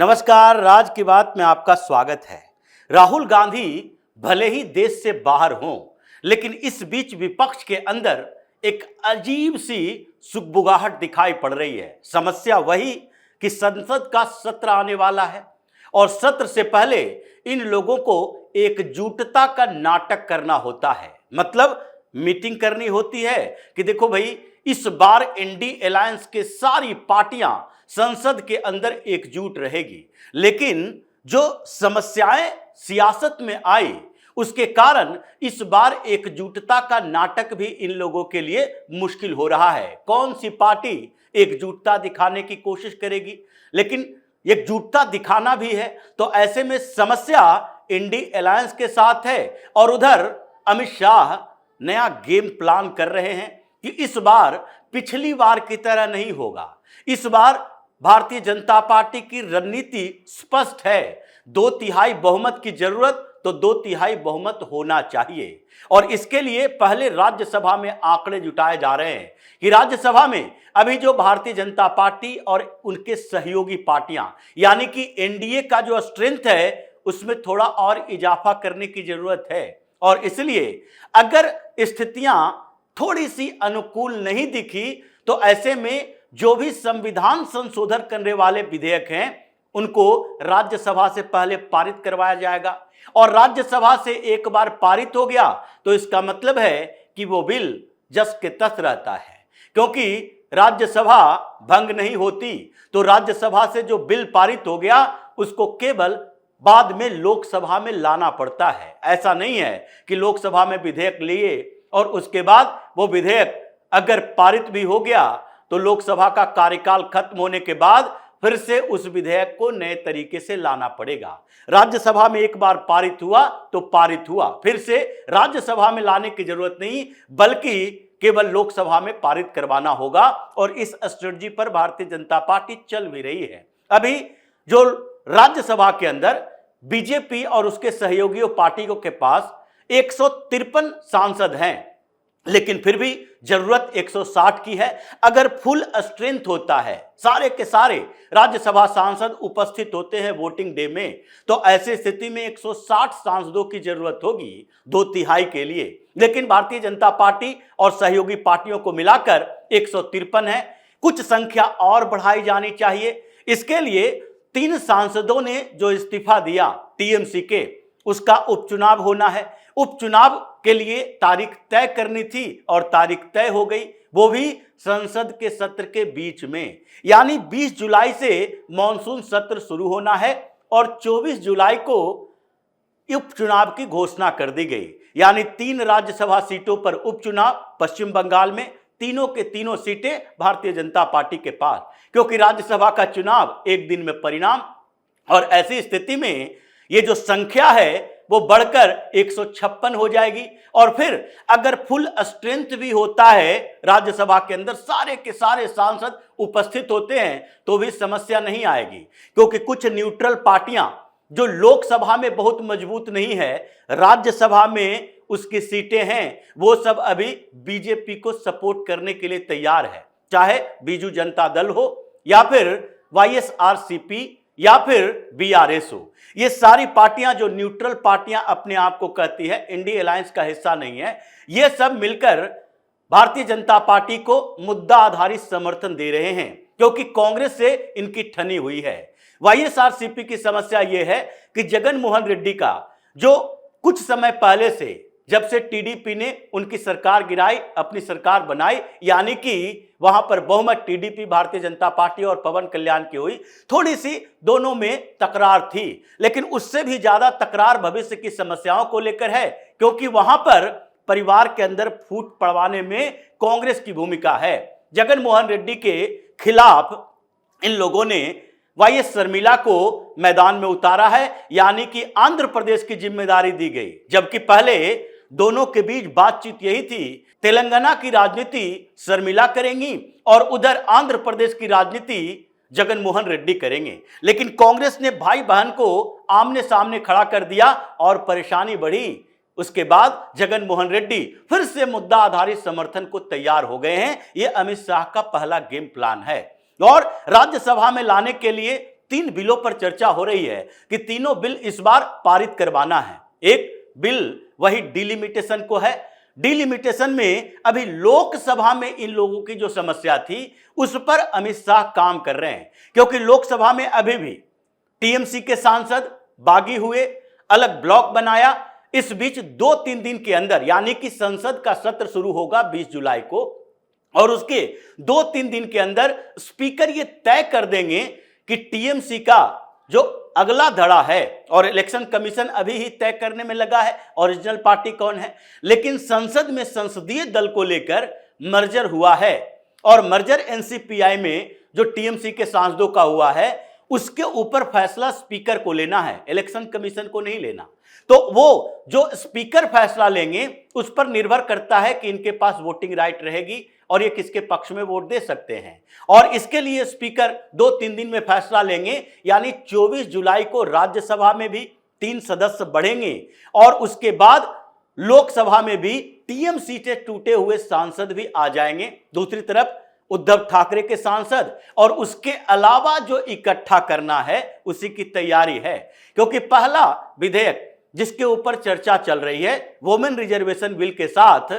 नमस्कार, राज की बात में आपका स्वागत है। राहुल गांधी भले ही देश से बाहर हों, लेकिन इस बीच विपक्ष के अंदर एक अजीब सी सुगबुगाहट दिखाई पड़ रही है। समस्या वही कि संसद का सत्र आने वाला है और सत्र से पहले इन लोगों को एकजुटता का नाटक करना होता है। मतलब मीटिंग करनी होती है कि देखो भाई, इस बार इंडी अलायंस के सारी पार्टियां संसद के अंदर एकजुट रहेगी। लेकिन जो समस्याएं सियासत में आई, उसके कारण इस बार एकजुटता का नाटक भी इन लोगों के लिए मुश्किल हो रहा है। कौन सी पार्टी एकजुटता दिखाने की कोशिश करेगी? लेकिन एकजुटता दिखाना भी है तो ऐसे में समस्या इंडी अलायंस के साथ है और उधर अमित शाह नया गेम प्लान कर रहे हैं कि इस बार पिछली बार की तरह नहीं होगा। इस बार भारतीय जनता पार्टी की रणनीति स्पष्ट है। 2/3 बहुमत की जरूरत तो 2/3 बहुमत होना चाहिए और इसके लिए पहले राज्यसभा में आंकड़े जुटाए जा रहे हैं कि राज्यसभा में अभी जो भारतीय जनता पार्टी और उनके सहयोगी पार्टियां यानी कि एनडीए का जो स्ट्रेंथ है, उसमें थोड़ा और इजाफा करने की जरूरत है। और इसलिए अगर स्थितियां थोड़ी सी अनुकूल नहीं दिखी तो ऐसे में जो भी संविधान संशोधन करने वाले विधेयक हैं, उनको राज्यसभा से पहले पारित करवाया जाएगा और राज्यसभा से एक बार पारित हो गया तो इसका मतलब है कि वो बिल जस के तस रहता है, क्योंकि राज्यसभा भंग नहीं होती। तो राज्यसभा से जो बिल पारित हो गया उसको केवल बाद में लोकसभा में लाना पड़ता है। ऐसा नहीं है कि लोकसभा में विधेयक लिए और उसके बाद वो विधेयक अगर पारित भी हो गया तो लोकसभा का कार्यकाल खत्म होने के बाद फिर से उस विधेयक को नए तरीके से लाना पड़ेगा। राज्यसभा में एक बार पारित हुआ तो पारित हुआ, फिर से राज्यसभा में लाने की जरूरत नहीं, बल्कि केवल लोकसभा में पारित करवाना होगा। और इस स्ट्रेटजी पर भारतीय जनता पार्टी चल भी रही है। अभी जो राज्यसभा के अंदर बीजेपी और उसके सहयोगियों पार्टियों के पास 153 सांसद हैं, लेकिन फिर भी जरूरत 160 की है। अगर फुल स्ट्रेंथ होता है, सारे के सारे राज्यसभा सांसद उपस्थित होते हैं वोटिंग डे में, तो ऐसी स्थिति में 160 सांसदों की जरूरत होगी 2/3 के लिए। लेकिन भारतीय जनता पार्टी और सहयोगी पार्टियों को मिलाकर 153 है। कुछ संख्या और बढ़ाई जानी चाहिए। इसके लिए 3 सांसदों ने जो इस्तीफा दिया टीएमसी के, उसका उपचुनाव होना है। उपचुनाव के लिए तारीख तय करनी थी और तारीख तय हो गई, वो भी संसद के सत्र के बीच में, यानी 20 जुलाई से मॉनसून सत्र शुरू होना है और 24 जुलाई को उपचुनाव की घोषणा कर दी गई। यानी 3 राज्यसभा सीटों पर उपचुनाव पश्चिम बंगाल में, तीनों के तीनों सीटें भारतीय जनता पार्टी के पास, क्योंकि राज्यसभा का चुनाव एक दिन में परिणाम। और ऐसी स्थिति में ये जो संख्या है वो बढ़कर 156 हो जाएगी। और फिर अगर फुल स्ट्रेंथ भी होता है, राज्यसभा के अंदर सारे के सारे सांसद उपस्थित होते हैं, तो भी समस्या नहीं आएगी, क्योंकि कुछ न्यूट्रल पार्टियां जो लोकसभा में बहुत मजबूत नहीं है, राज्यसभा में उसकी सीटें हैं, वो सब अभी बीजेपी को सपोर्ट करने के लिए तैयार है। चाहे बीजू जनता दल हो या फिर वाईएसआरसीपी या फिर बीआरएस हो, ये सारी पार्टियां जो न्यूट्रल पार्टियां अपने आप को कहती है, इंडी अलायंस का हिस्सा नहीं है, ये सब मिलकर भारतीय जनता पार्टी को मुद्दा आधारित समर्थन दे रहे हैं, क्योंकि कांग्रेस से इनकी ठनी हुई है। वाईएसआरसीपी की समस्या यह है कि जगन मोहन रेड्डी का जो कुछ समय पहले से, जब से टीडीपी ने उनकी सरकार गिराई, अपनी सरकार बनाई, यानी कि वहां पर बहुमत टीडीपी भारतीय जनता पार्टी और पवन कल्याण की हुई, थोड़ी सी दोनों में तकरार थी। लेकिन उससे भी ज्यादा तकरार भविष्य की समस्याओं को लेकर है, क्योंकि वहां पर परिवार के अंदर फूट पड़वाने में कांग्रेस की भूमिका है। जगन मोहन रेड्डी के खिलाफ इन लोगों ने वाईएस शर्मिला को मैदान में उतारा है, यानी कि आंध्र प्रदेश की जिम्मेदारी दी गई, जबकि पहले दोनों के बीच बातचीत यही थी, तेलंगाना की राजनीति शर्मिला करेंगी और उधर आंध्र प्रदेश की राजनीति जगन मोहन रेड्डी करेंगे। लेकिन कांग्रेस ने भाई बहन को आमने सामने खड़ा कर दिया और परेशानी बढ़ी। उसके बाद जगन मोहन रेड्डी फिर से मुद्दा आधारित समर्थन को तैयार हो गए हैं। यह अमित शाह का पहला गेम प्लान है और राज्यसभा में लाने के लिए तीन बिलों पर चर्चा हो रही है कि तीनों बिल इस बार पारित करवाना है। एक बिल वही डिलिमिटेशन को है। डिलिमिटेशन में अभी लोकसभा में इन लोगों की जो समस्या थी उस पर अमित शाह काम कर रहे हैं, क्योंकि लोकसभा में अभी भी टीएमसी के सांसद बागी हुए, अलग ब्लॉक बनाया। इस बीच 2-3 दिन के अंदर, यानी कि संसद का सत्र शुरू होगा 20 जुलाई को, और उसके 2-3 दिन के अंदर स्पीकर ये तय कर देंगे कि टीएमसी का जो अगला धड़ा है, और इलेक्शन कमीशन अभी ही तय करने में लगा है ओरिजिनल पार्टी कौन है, लेकिन संसद में संसदीय दल को लेकर मर्जर हुआ है, और मर्जर एनसीपीआई में जो टीएमसी के सांसदों का हुआ है उसके ऊपर फैसला स्पीकर को लेना है, इलेक्शन कमीशन को नहीं लेना। तो वो जो स्पीकर फैसला लेंगे उस पर निर्भर करता है कि इनके पास वोटिंग राइट रहेगी और ये किसके पक्ष में वोट दे सकते हैं। और इसके लिए स्पीकर 2-3 दिन में फैसला लेंगे, यानी 24 जुलाई को राज्यसभा में भी 3 सदस्य बढ़ेंगे और उसके बाद लोकसभा में भी टीएमसी से टूटे हुए सांसद भी आ जाएंगे। दूसरी तरफ उद्धव ठाकरे के सांसद और उसके अलावा जो इकट्ठा करना है उसी की तैयारी है, क्योंकि पहला विधेयक जिसके ऊपर चर्चा चल रही है वुमेन रिजर्वेशन बिल के साथ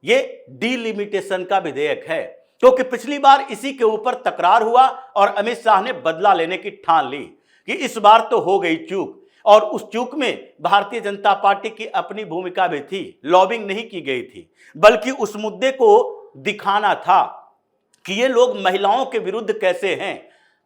ये डिलिमिटेशन का विधेयक है, क्योंकि पिछली बार इसी के ऊपर तकरार हुआ और अमित शाह ने बदला लेने की ठान ली कि इस बार तो हो गई चूक, और उस चूक में भारतीय जनता पार्टी की अपनी भूमिका भी थी, लॉबिंग नहीं की गई थी, बल्कि उस मुद्दे को दिखाना था कि ये लोग महिलाओं के विरुद्ध कैसे हैं।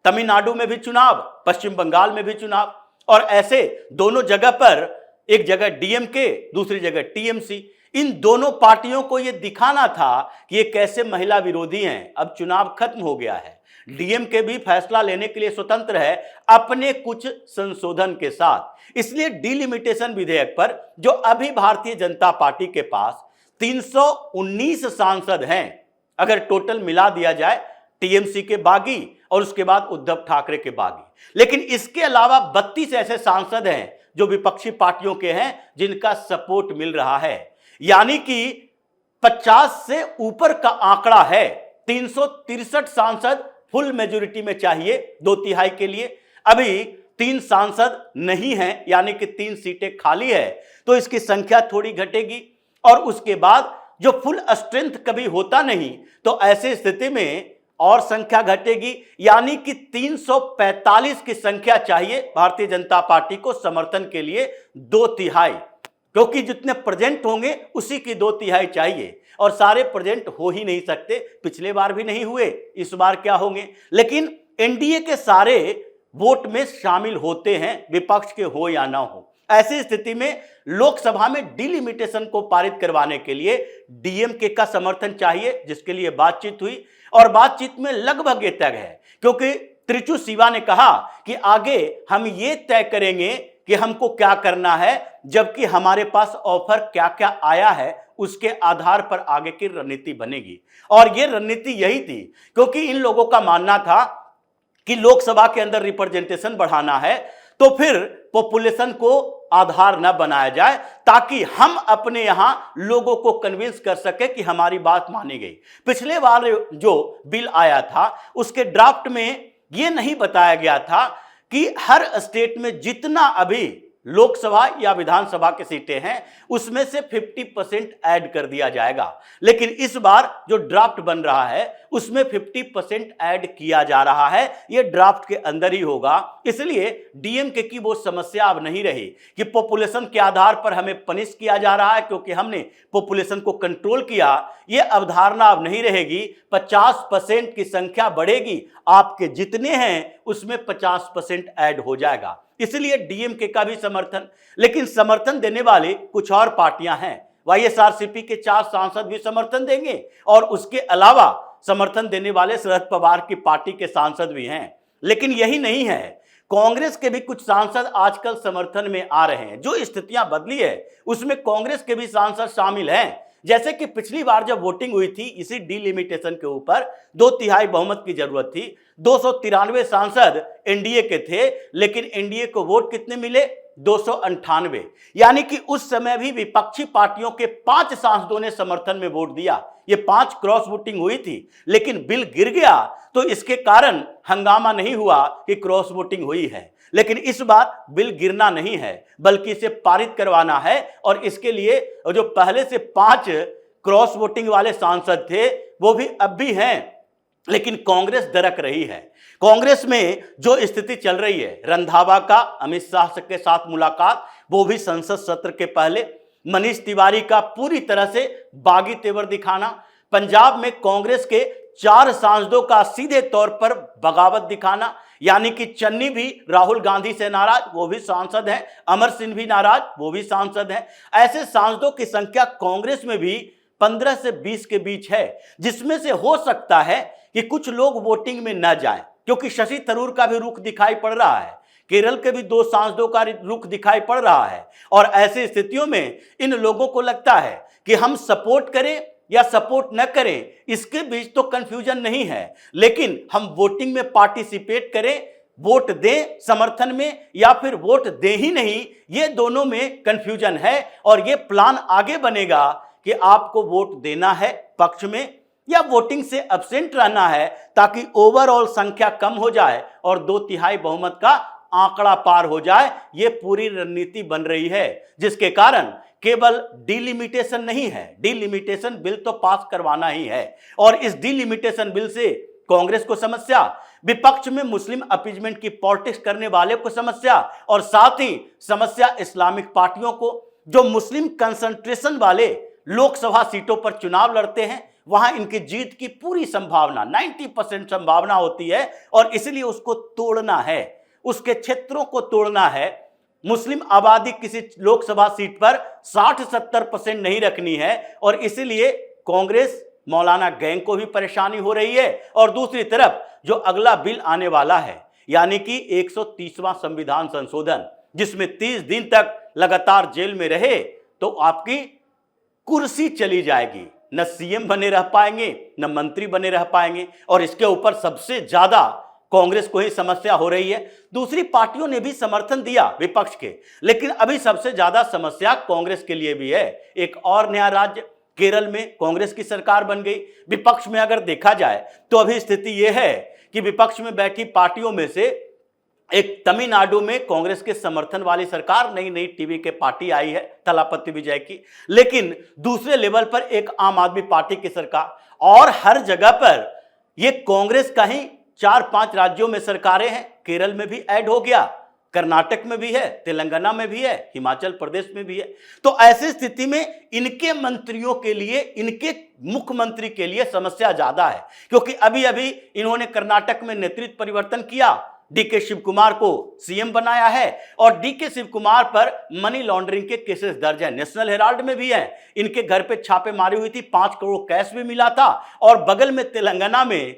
तमिलनाडु में भी चुनाव, पश्चिम बंगाल में भी चुनाव, और ऐसे दोनों जगह पर, एक जगह डीएमके दूसरी जगह टीएमसी, इन दोनों पार्टियों को यह दिखाना था कि ये कैसे महिला विरोधी हैं। अब चुनाव खत्म हो गया है, डीएमके भी फैसला लेने के लिए स्वतंत्र है अपने कुछ संशोधन के साथ। इसलिए डिलिमिटेशन विधेयक पर जो अभी भारतीय जनता पार्टी के पास 319 सांसद हैं, अगर टोटल मिला दिया जाए टीएमसी के बागी और उसके बाद उद्धव ठाकरे के बागी, लेकिन इसके अलावा 32 ऐसे सांसद हैं जो विपक्षी पार्टियों के हैं जिनका सपोर्ट मिल रहा है, यानी कि 50 से ऊपर का आंकड़ा है। 363 सांसद फुल मेजोरिटी में चाहिए 2/3 के लिए, अभी 3 सांसद नहीं हैं, यानी कि 3 सीटें खाली है, तो इसकी संख्या थोड़ी घटेगी। और उसके बाद जो फुल स्ट्रेंथ कभी होता नहीं, तो ऐसे स्थिति में और संख्या घटेगी, यानी कि 345 की संख्या चाहिए भारतीय जनता पार्टी को समर्थन के लिए 2/3, क्योंकि जितने प्रेजेंट होंगे उसी की 2/3 चाहिए, और सारे प्रेजेंट हो ही नहीं सकते, पिछले बार भी नहीं हुए, इस बार क्या होंगे। लेकिन एनडीए के सारे वोट में शामिल होते हैं, विपक्ष के हो या ना हो। ऐसी स्थिति में लोकसभा में डिलिमिटेशन को पारित करवाने के लिए डीएमके का समर्थन चाहिए, जिसके लिए बातचीत हुई, और बातचीत में लगभग ये तय है, क्योंकि त्रिचू शिवा ने कहा कि आगे हम ये तय करेंगे कि हमको क्या करना है, जबकि हमारे पास ऑफर क्या क्या आया है उसके आधार पर आगे की रणनीति बनेगी। और ये रणनीति यही थी, क्योंकि इन लोगों का मानना था कि लोकसभा के अंदर रिप्रेजेंटेशन बढ़ाना है, तो फिर पॉपुलेशन को आधार न बनाया जाए, ताकि हम अपने यहां लोगों को कन्विंस कर सके कि हमारी बात मानी गई। पिछले बार जो बिल आया था उसके ड्राफ्ट में यह नहीं बताया गया था कि हर स्टेट में जितना अभी लोकसभा या विधानसभा की सीटें हैं उसमें से 50% ऐड कर दिया जाएगा, लेकिन इस बार जो ड्राफ्ट बन रहा है उसमें 50% ऐड किया जा रहा है, यह ड्राफ्ट के अंदर ही होगा। इसलिए डीएमके की वो समस्या अब नहीं रही कि पॉपुलेशन के आधार पर हमें पनिश किया जा रहा है क्योंकि हमने पॉपुलेशन को कंट्रोल किया, यह अवधारणा अब नहीं रहेगी। 50% की संख्या बढ़ेगी, आपके जितने हैं उसमें 50% ऐड हो जाएगा। इसलिए डीएमके का भी समर्थन, लेकिन समर्थन देने वाले कुछ और पार्टियां हैं। वाईएसआरसीपी के 4 सांसद भी समर्थन देंगे और उसके अलावा समर्थन देने वाले शरद पवार की पार्टी के सांसद भी हैं। लेकिन यही नहीं है, कांग्रेस के भी कुछ सांसद आजकल समर्थन में आ रहे हैं। जो स्थितियां बदली है उसमें कांग्रेस के भी सांसद शामिल हैं। जैसे कि पिछली बार जब वोटिंग हुई थी इसी डिलिमिटेशन के ऊपर 2/3 बहुमत की जरूरत थी, 293 सांसद एनडीए के थे, लेकिन एनडीए को वोट कितने मिले? 298, यानी कि उस समय भी विपक्षी पार्टियों के 5 सांसदों ने समर्थन में वोट दिया। ये 5 क्रॉस वोटिंग हुई थी, लेकिन बिल गिर गया तो इसके कारण हंगामा नहीं हुआ कि क्रॉस वोटिंग हुई है। लेकिन इस बार बिल गिरना नहीं है, बल्कि इसे पारित करवाना है। और इसके लिए जो पहले से 5 क्रॉस वोटिंग वाले सांसद थे वो भी अब भी हैं, लेकिन कांग्रेस दरक रही है। कांग्रेस में जो स्थिति चल रही है, रंधावा का अमित शाह के साथ मुलाकात, वो भी संसद सत्र के पहले, मनीष तिवारी का पूरी तरह से बागी तेवर दिखाना, पंजाब में कांग्रेस के 4 सांसदों का सीधे तौर पर बगावत दिखाना, यानी कि चन्नी भी राहुल गांधी से नाराज, वो भी सांसद हैं, अमर सिंह भी नाराज, वो भी सांसद हैं। ऐसे सांसदों की संख्या कांग्रेस में भी 15 से 20 के बीच है, जिसमें से हो सकता है कि कुछ लोग वोटिंग में न जाएं, क्योंकि शशि थरूर का भी रुख दिखाई पड़ रहा है, केरल के भी 2 सांसदों का रुख दिखाई पड़ रहा है। और ऐसी स्थितियों में इन लोगों को लगता है कि हम सपोर्ट करें या सपोर्ट न करें, इसके बीच तो कंफ्यूजन नहीं है, लेकिन हम वोटिंग में पार्टिसिपेट करें, वोट दें समर्थन में, या फिर वोट दें ही नहीं, ये दोनों में कंफ्यूजन है। और ये प्लान आगे बनेगा कि आपको वोट देना है पक्ष में या वोटिंग से एब्सेंट रहना है, ताकि ओवरऑल संख्या कम हो जाए और 2/3 बहुमत का आंकड़ा पार हो जाए। ये पूरी रणनीति बन रही है, जिसके कारण केवल डिलिमिटेशन नहीं है, डिलिमिटेशन बिल तो पास करवाना ही है। और इस डिलिमिटेशन बिल से कांग्रेस को समस्या, विपक्ष में मुस्लिम अपीजमेंट की पॉलिटिक्स करने वाले को समस्या, और साथ ही समस्या इस्लामिक पार्टियों को, जो मुस्लिम कंसंट्रेशन वाले लोकसभा सीटों पर चुनाव लड़ते हैं, वहां इनकी जीत की पूरी संभावना 90% संभावना होती है। और इसलिए उसको तोड़ना है, उसके क्षेत्रों को तोड़ना है। मुस्लिम आबादी किसी लोकसभा सीट पर 60-70% नहीं रखनी है, और इसलिए कांग्रेस मौलाना गैंग को भी परेशानी हो रही है। और दूसरी तरफ जो अगला बिल आने वाला है, यानी कि 130वां संविधान संशोधन, जिसमें 30 दिन तक लगातार जेल में रहे तो आपकी कुर्सी चली जाएगी, न सीएम बने रह पाएंगे, न मंत्री बने रह पाएंगे। और इसके ऊपर सबसे ज्यादा कांग्रेस को ही समस्या हो रही है। दूसरी पार्टियों ने भी समर्थन दिया विपक्ष के, लेकिन अभी सबसे ज्यादा समस्या कांग्रेस के लिए भी है। एक और नया राज्य केरल में कांग्रेस की सरकार बन गई। विपक्ष में अगर देखा जाए तो अभी स्थिति यह है कि विपक्ष में बैठी पार्टियों में से एक तमिलनाडु में कांग्रेस के समर्थन वाली सरकार, नई नई टीवी के पार्टी आई है थलापति विजय की, लेकिन दूसरे लेवल पर एक आम आदमी पार्टी की सरकार, और हर जगह पर ये कांग्रेस का ही 4-5 राज्यों में सरकारें हैं। केरल में भी ऐड हो गया, कर्नाटक में भी है, तेलंगाना में भी है, हिमाचल प्रदेश में भी है। तो ऐसी स्थिति में इनके मंत्रियों के लिए, इनके मुख्यमंत्री के लिए समस्या ज्यादा है, क्योंकि अभी अभी इन्होंने कर्नाटक में नेतृत्व परिवर्तन किया, डीके शिव कुमार को सीएम बनाया है, और डीके शिव कुमार पर मनी लॉन्ड्रिंग के केसेस दर्ज हैं, नेशनल हेराल्ड में भी है। इनके घर पे छापेमारी हुई थी, 5 करोड़ कैश भी मिला था। और बगल में तेलंगाना में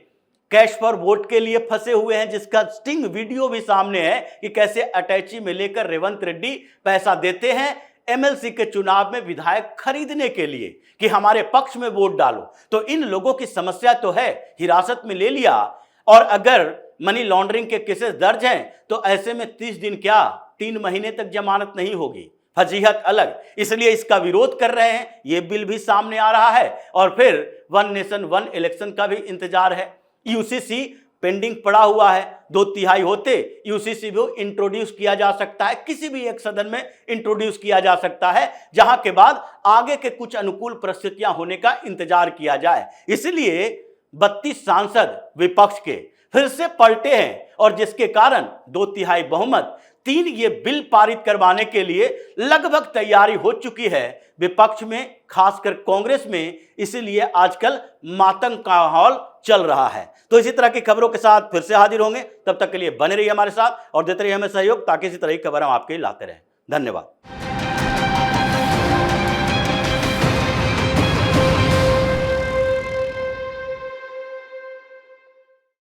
कैश फॉर वोट के लिए फंसे हुए हैं, जिसका स्टिंग वीडियो भी सामने है कि कैसे अटैची में लेकर रेवंत रेड्डी पैसा देते हैं एमएलसी के चुनाव में विधायक खरीदने के लिए कि हमारे पक्ष में वोट डालो। तो इन लोगों की समस्या तो है, हिरासत में ले लिया, और अगर मनी लॉन्ड्रिंग के केसेस दर्ज हैं तो ऐसे में 30 दिन क्या 3 महीने तक जमानत नहीं होगी, फजीहत अलग। इसलिए इसका विरोध कर रहे हैं, ये बिल भी सामने आ रहा है। और फिर 1 नेशन 1 इलेक्शन का भी इंतजार है। यूसीसी पेंडिंग पड़ा हुआ है, 2/3 होते यूसीसी भी इंट्रोड्यूस किया जा सकता है, किसी भी एक सदन में इंट्रोड्यूस किया जा सकता है, जहां के बाद आगे के कुछ अनुकूल परिस्थितियां होने का इंतजार किया जाए। इसलिए 32 सांसद विपक्ष के फिर से पलटे हैं, और जिसके कारण 2/3 बहुमत 3 ये बिल पारित करवाने के लिए लगभग तैयारी हो चुकी है विपक्ष में, खासकर कांग्रेस में। इसीलिए आजकल मातंग का माहौल चल रहा है। तो इसी तरह की खबरों के साथ फिर से हाजिर होंगे, तब तक के लिए बने रहिए हमारे साथ और देते रहिए हमें सहयोग, ताकि इसी तरह की खबर हम आपके लिए लाते रहें। धन्यवाद।